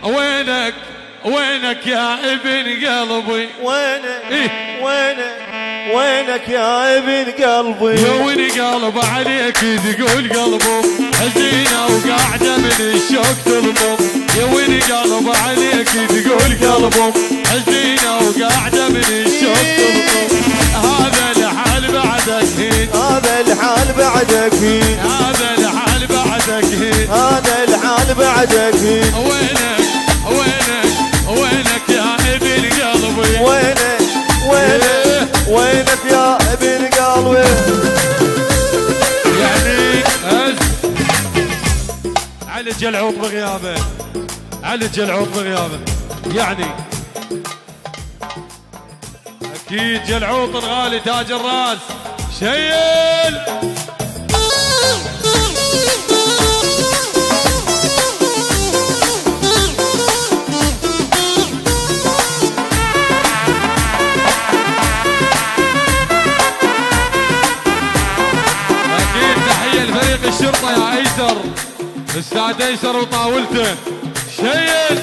وينك وينك يا ابن قلبي؟ وينك وينك يا ابن قلبي؟ يا وين قلب عليك تقول قلبه حزينة وقاعدة من الشوق تلطم. يا وين قلب عليك تقول قلبه حزينة وقاعدة من الشوق تلطم. هذا الحال بعدك هين، هذا الحال بعدك هين، هذا الحال بعدك هين، هذا الحال بعدك هين. وينك وينك وينك يا ابن قلبي؟ وينك وينك يا ابن قلبي؟ يعني علج العوض بغيابه، علج العوض بغيابه. يعني اكيد جلعوط الغالي تاج الراس شيل. الشرطة يا ايسر، استاذ ايسر وطاولته شيل.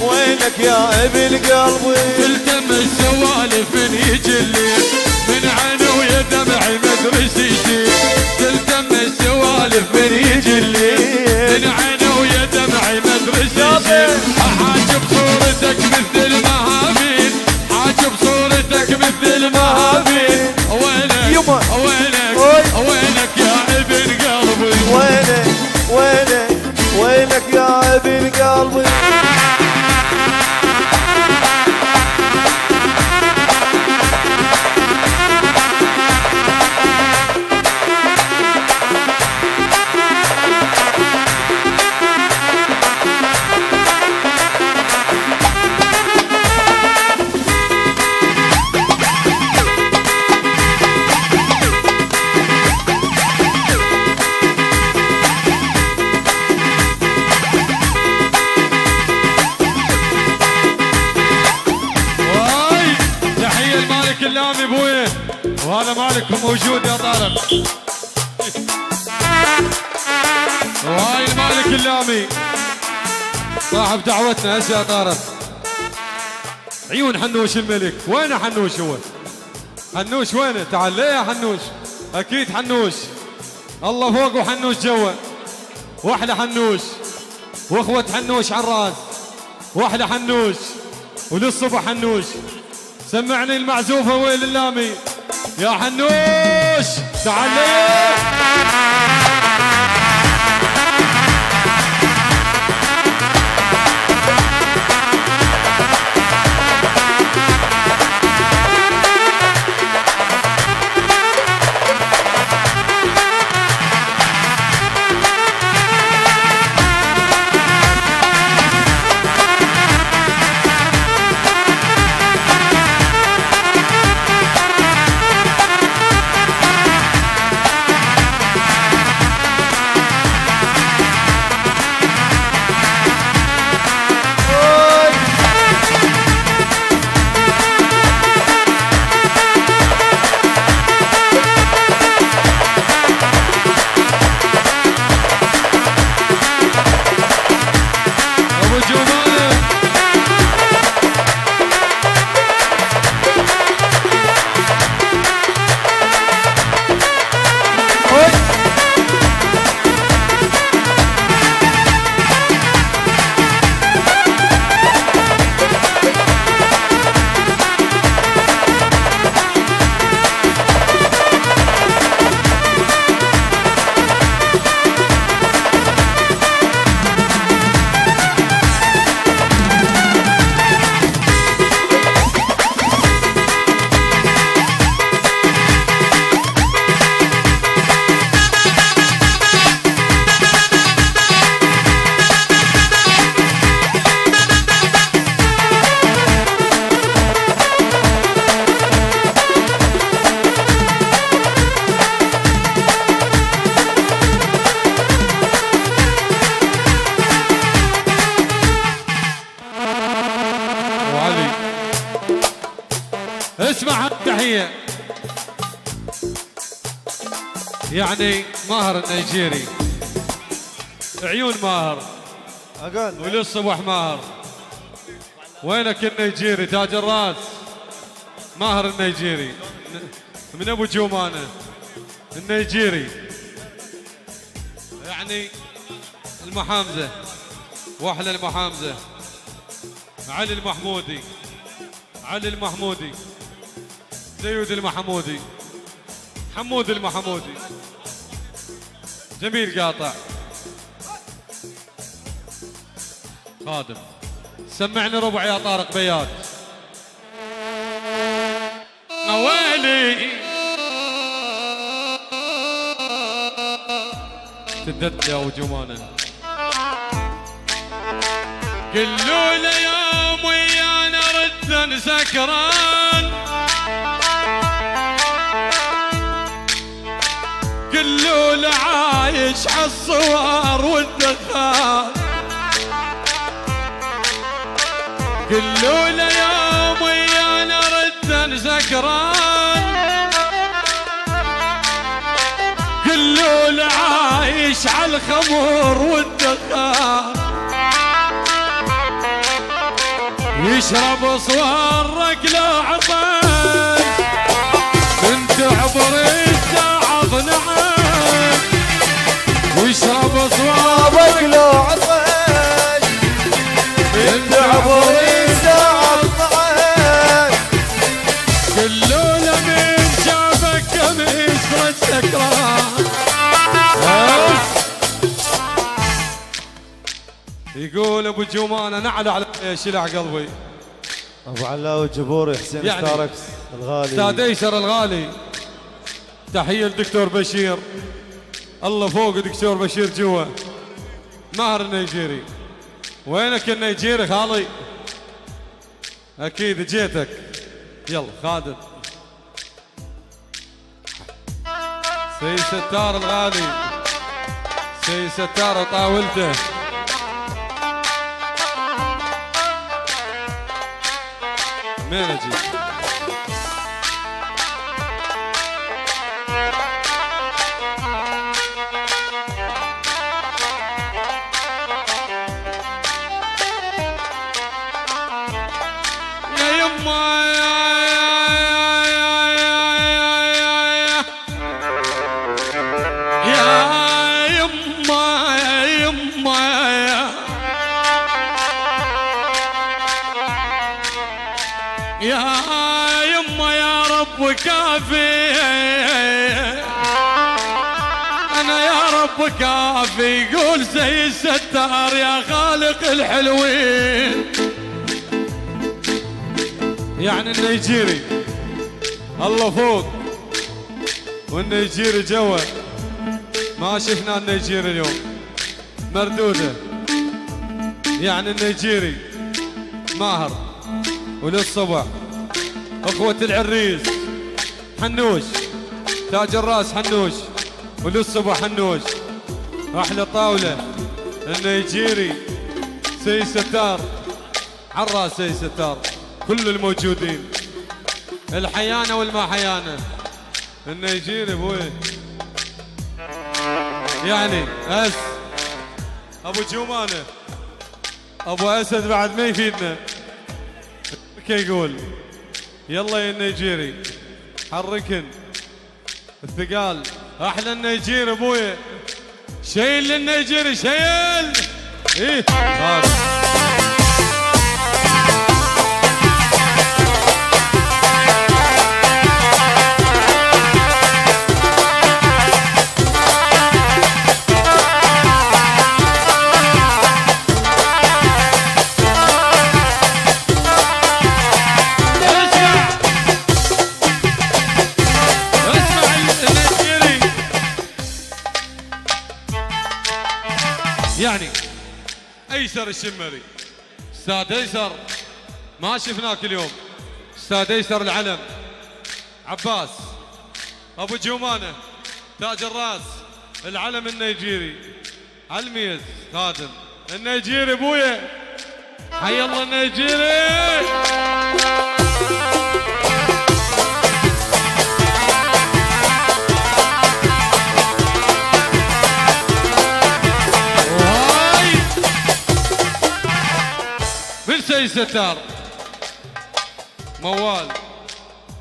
وينك يا ابن قلبي؟ تلتم السوالف يجي الليل من عينه ويا دمعي مدري يشيل. تلتم السوالف يجي الليل من عينه ويا دمعي مدري يشيل. حاجب صورتك مثل المهابيل، حاجب صورتك مثل المهابيل. وينك وينك يا ابن قلبي؟ وينك يا ابن قلبي؟ اللامي ابويا، وهذا مالك موجود يا طارق. وهاي المالك اللامي صاحب دعوتنا هسه يا طارق. عيون حنوش الملك، وينه حنوش؟ هو حنوش وينه؟ تعال ليه يا حنوش؟ اكيد حنوش الله فوق وحنوش جوا. واحلى حنوش واخوة حنوش على الراس، واحلى حنوش وللصبح حنوش. سمعني المعزوفة ويل اللامي يا حنوش تعال ليه. اسمع التحية يعني ماهر النيجيري، عيون ماهر اقول وللصبح ماهر. وينك النيجيري تاج الراس؟ ماهر النيجيري من ابو جومانه النيجيري، يعني المحامزه واحلى المحامزه. علي المحمودي، علي المحمودي، زيود المحمودي، حمود المحمودي، جميل قاطع. خادم سمعني ربع يا طارق بيات. ويلي تدت يا ابو جمانه. قلوا لي يوم ويانا رد سكران، قلوا لي عايش عالصور والدخان، قلوا لي يوم ويانا رد سكران، قلوا لي عايش عالخمر والدخان، يشرب صورك لا عطش انت عبري تعب نعم، يشرب صورك لو عطش انت عبري تعب نعم، قلوا له من شافك كم يسرد سكران. يقول ابو جمانه نعلى على شلع قلبي. ابو علاوي الجبوري حسين يعني ستاركس الغالي، استاذ ايسر الغالي. تحيه للدكتور بشير، الله فوق دكتور بشير جوا. ماهر النيجيري، وينك النيجيري خالي؟ اكيد جيتك. يلا خادم سي ستار الغالي، سي ستار وطاولته. مين اجي؟ يا يما يا يما يا رب كافي، انا يا رب كافي. يقول زي الستار يا خالق الحلوين. يعني النيجيري الله فوق والنيجيري جوا. ما شفنا النيجيري اليوم مردوده. يعني النيجيري ماهر وللصبح اخوة العريس حنوش تاج الراس حنوش وللصبح حنوش. احلى طاولة النيجيري سي ستار عالراس، سي ستار كل الموجودين الحيانة والما حيانة. النيجيري بوين يعني ابو جومانه ابو اسد بعد ما يفيدنا. يقول يلا يا النيجيري حركن الثقال. احلى النيجيري ابويا، شيل للنيجيري شيل. ايه يعني ايسر الشمري، استاذ ايسر ما شفناك اليوم. استاذ ايسر العلم، عباس ابو جومانه تاج الراس العلم النيجيري، علميز خادم النيجيري ابويا. حي الله النيجيري. سيد ستار موال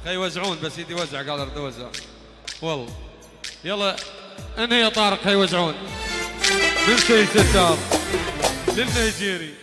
خي يوزعون بس يدي وزع قال ارد اوزع والله يلا انهي يا طارق خي يوزعون من سيد ستار للنيجيري